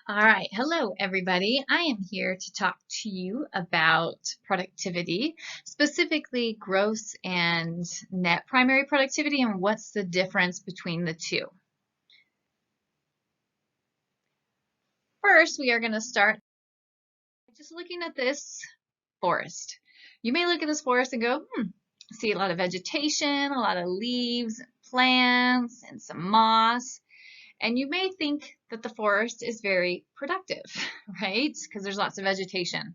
All right, hello everybody. I am here to talk to you about productivity, specifically gross and net primary productivity, and what's the difference between the two. First, we are going to start just looking at this forest. You may look at this forest and go, see a lot of vegetation, a lot of leaves, plants, and some moss. And you may think that the forest is very productive, right? Because there's lots of vegetation.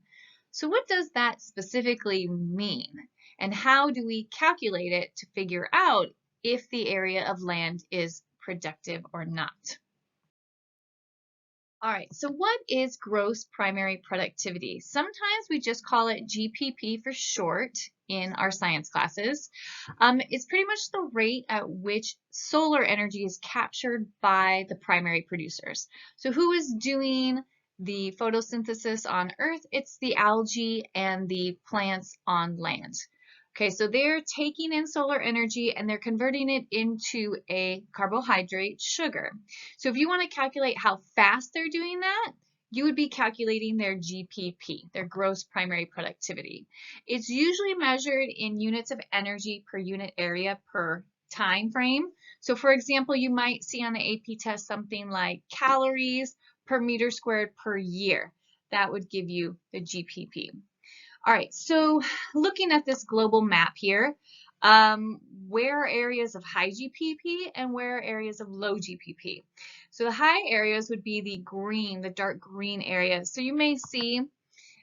So what does that specifically mean? And how do we calculate it to figure out if the area of land is productive or not? All right, so what is gross primary productivity? Sometimes we just call it GPP for short in our science classes. It's pretty much the rate at which solar energy is captured by the primary producers. So who is doing the photosynthesis on Earth? It's the algae and the plants on land. Okay, so they're taking in solar energy and they're converting it into a carbohydrate, sugar. So if you want to calculate how fast they're doing that, you would be calculating their GPP, their gross primary productivity. It's usually measured in units of energy per unit area per time frame. So for example, you might see on the AP test something like calories per meter squared per year. That would give you the GPP. All right, so looking at this global map here, where are areas of high GPP and where are areas of low GPP? So the high areas would be the green, the dark green areas. So you may see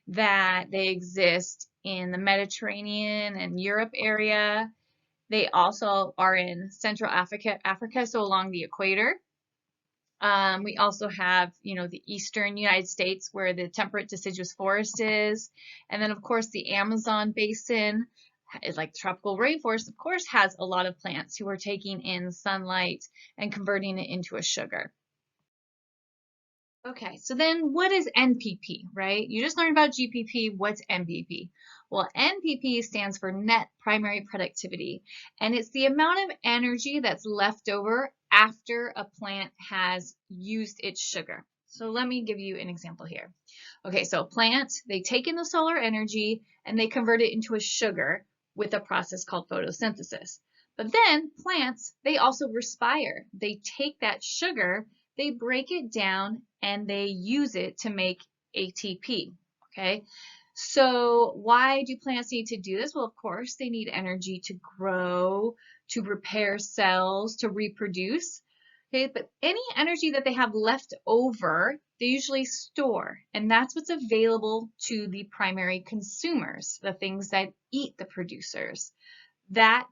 that they exist in the Mediterranean and Europe area. They also are in Central Africa, so along the equator. We also have, the eastern United States where the temperate deciduous forest is. And then, of course, the Amazon basin is like the tropical rainforest, of course, has a lot of plants who are taking in sunlight and converting it into a sugar. Okay, so then what is NPP, right? You just learned about GPP. What's NPP? Well, NPP stands for net primary productivity, and it's the amount of energy that's left over after a plant has used its sugar. So let me give you an example here. Okay, so a plant, they take in the solar energy and they convert it into a sugar with a process called photosynthesis. But then plants, they also respire. They take that sugar, they break it down, and they use it to make ATP, okay? So why do plants need to do this? Well, of course, they need energy to grow, to repair cells, to reproduce. Okay, but any energy that they have left over, they usually store, and that's what's available to the primary consumers, the things that eat the producers. That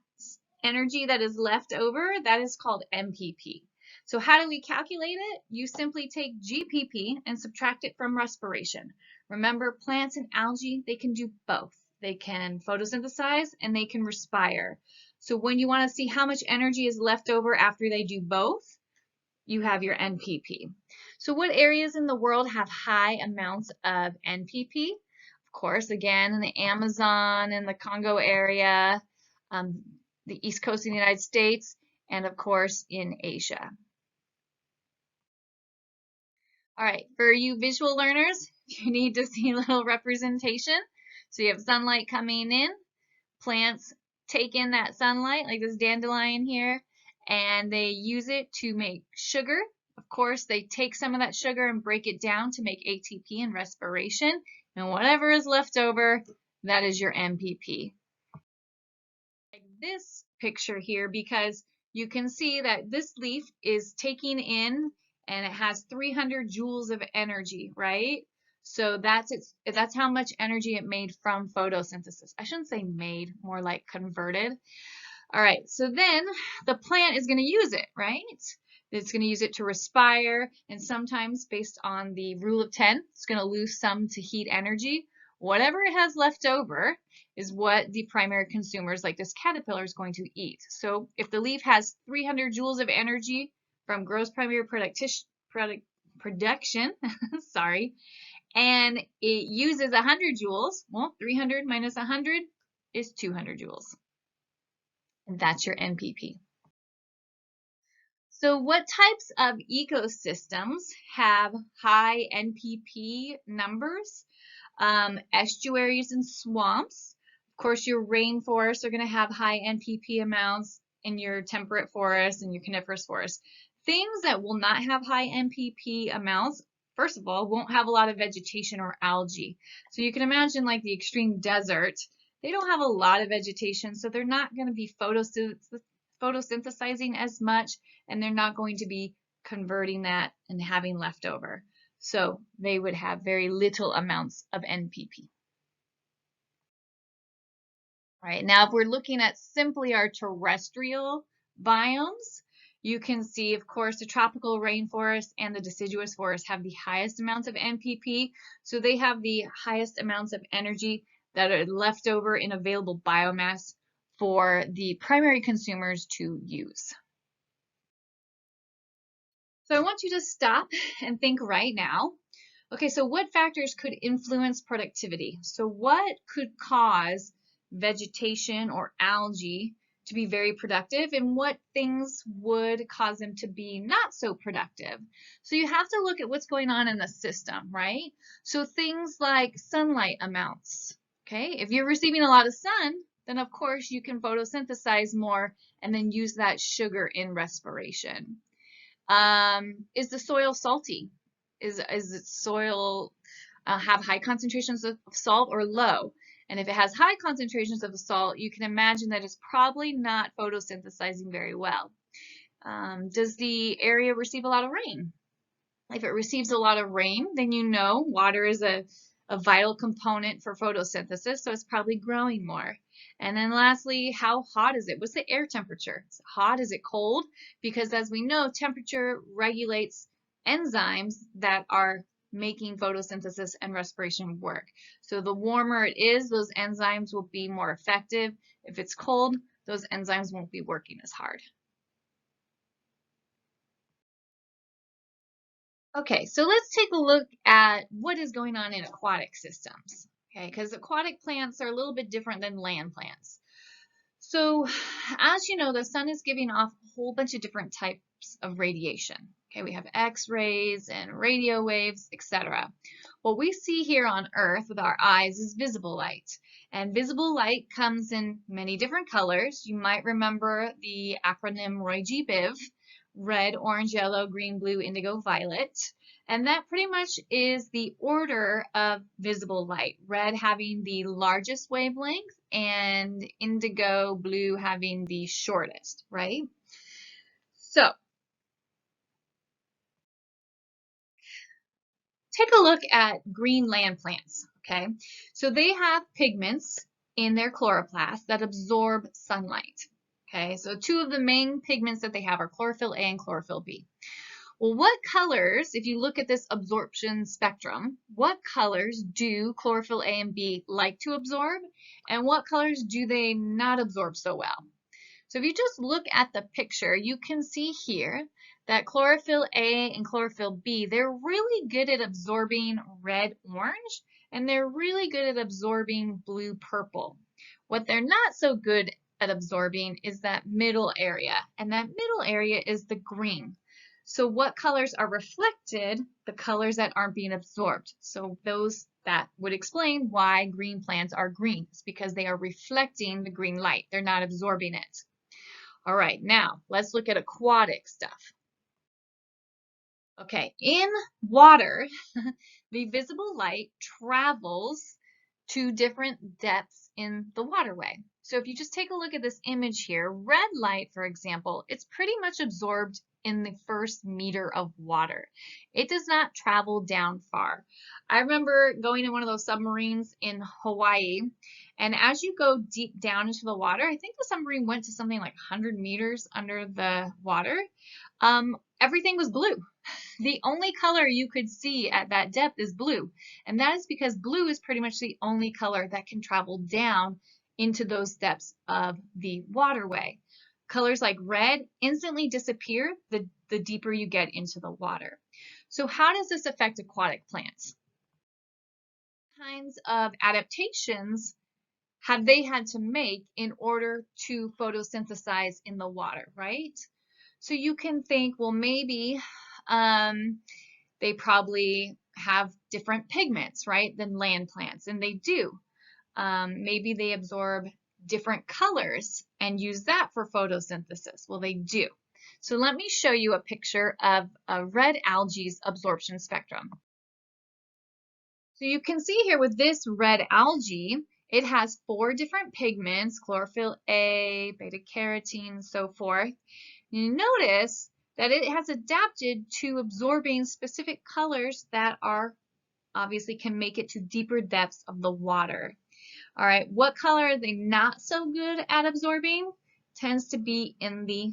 energy that is left over, that is called NPP. So how do we calculate it? You simply take GPP and subtract it from respiration. Remember, plants and algae, they can do both. They can photosynthesize and they can respire. So when you want to see how much energy is left over after they do both, you have your NPP. So what areas in the world have high amounts of NPP? Of course, again, in the Amazon and the Congo area, the East Coast of the United States, and of course in Asia. All right, for you visual learners, you need to see a little representation. So you have sunlight coming in, plants take in that sunlight, like this dandelion here, and they use it to make sugar. Of course, they take some of that sugar and break it down to make ATP and respiration, and whatever is left over, that is your NPP. Like this picture here, because you can see that this leaf is taking in and it has 300 joules of energy, right? So that's how much energy it made from photosynthesis. I shouldn't say made, more like converted. All right, so then the plant is going to use it, right? It's going to use it to respire, and sometimes based on the rule of 10, it's going to lose some to heat energy. Whatever it has left over is what the primary consumers, like this caterpillar, is going to eat. So if the leaf has 300 joules of energy from gross primary production, sorry, and it uses 100 joules, well, 300 minus 100 is 200 joules. And that's your NPP. So what types of ecosystems have high NPP numbers? Estuaries and swamps. Of course, your rainforests are going to have high NPP amounts, in your temperate forests and your coniferous forests. Things that will not have high NPP amounts, first of all, won't have a lot of vegetation or algae. So you can imagine like the extreme desert, they don't have a lot of vegetation, so they're not going to be photosynthesizing as much, and they're not going to be converting that and having leftover. So they would have very little amounts of NPP. All right, now if we're looking at simply our terrestrial biomes, you can see, of course, the tropical rainforest and the deciduous forest have the highest amounts of NPP. So they have the highest amounts of energy that are left over in available biomass for the primary consumers to use. So I want you to stop and think right now. Okay, so what factors could influence productivity? So what could cause vegetation or algae to be very productive, and what things would cause them to be not so productive? So you have to look at what's going on in the system, right? So things like sunlight amounts, okay? If you're receiving a lot of sun, then of course you can photosynthesize more and then use that sugar in respiration. Is the soil salty? Is the soil have high concentrations of salt or low? And if it has high concentrations of salt, you can imagine that it's probably not photosynthesizing very well. Does the area receive a lot of rain? If it receives a lot of rain, then you know water is a vital component for photosynthesis, so it's probably growing more. And then lastly, how hot is it? What's the air temperature? Is it hot? Is it cold? Because as we know, temperature regulates enzymes that are making photosynthesis and respiration work. So the warmer it is, those enzymes will be more effective. If it's cold, those enzymes won't be working as hard. Okay, so let's take a look at what is going on in aquatic systems. Okay, because aquatic plants are a little bit different than land plants. So, as you know, the sun is giving off a whole bunch of different types of radiation. Okay, we have X-rays and radio waves, etc. What we see here on Earth with our eyes is visible light. And visible light comes in many different colors. You might remember the acronym ROY-G-BIV, red, orange, yellow, green, blue, indigo, violet. And that pretty much is the order of visible light. Red having the largest wavelength and indigo blue having the shortest, right? So take a look at green land plants, okay? So they have pigments in their chloroplasts that absorb sunlight, okay? So two of the main pigments that they have are chlorophyll A and chlorophyll B. Well, what colors, if you look at this absorption spectrum, what colors do chlorophyll A and B like to absorb, and what colors do they not absorb so well? So if you just look at the picture, you can see here that chlorophyll A and chlorophyll B, they're really good at absorbing red-orange, and they're really good at absorbing blue-purple. What they're not so good at absorbing is that middle area, and that middle area is the green. So what colors are reflected? The colors that aren't being absorbed. So those that would explain why green plants are green. It's because they are reflecting the green light. They're not absorbing it. All right, now let's look at aquatic stuff. Okay, in water, the visible light travels to different depths in the waterway. So if you just take a look at this image here, red light, for example, it's pretty much absorbed in the first meter of water. It does not travel down far. I remember going in one of those submarines in Hawaii, and as you go deep down into the water, I think the submarine went to something like 100 meters under the water. Everything was blue. The only color you could see at that depth is blue, and that is because blue is pretty much the only color that can travel down into those depths of the waterway. Colors like red instantly disappear the deeper you get into the water. So how does this affect aquatic plants? What kinds of adaptations have they had to make in order to photosynthesize in the water, right? So you can think, well, maybe they probably have different pigments, right, than land plants, and they do. Maybe they absorb different colors and use that for photosynthesis. Well, they do. So let me show you a picture of a red algae's absorption spectrum. So you can see here with this red algae, it has 4 different pigments, chlorophyll A, beta carotene, and so forth. You notice that it has adapted to absorbing specific colors that are obviously can make it to deeper depths of the water. All right, what color are they not so good at absorbing? Tends to be in the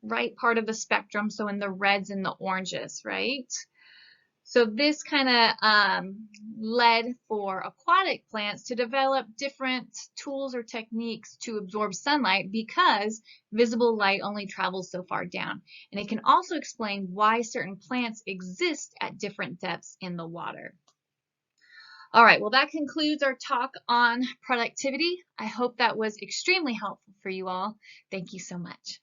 right part of the spectrum, so in the reds and the oranges, right? So this kind of led for aquatic plants to develop different tools or techniques to absorb sunlight because visible light only travels so far down. And it can also explain why certain plants exist at different depths in the water. All right, well, that concludes our talk on productivity. I hope that was extremely helpful for you all. Thank you so much.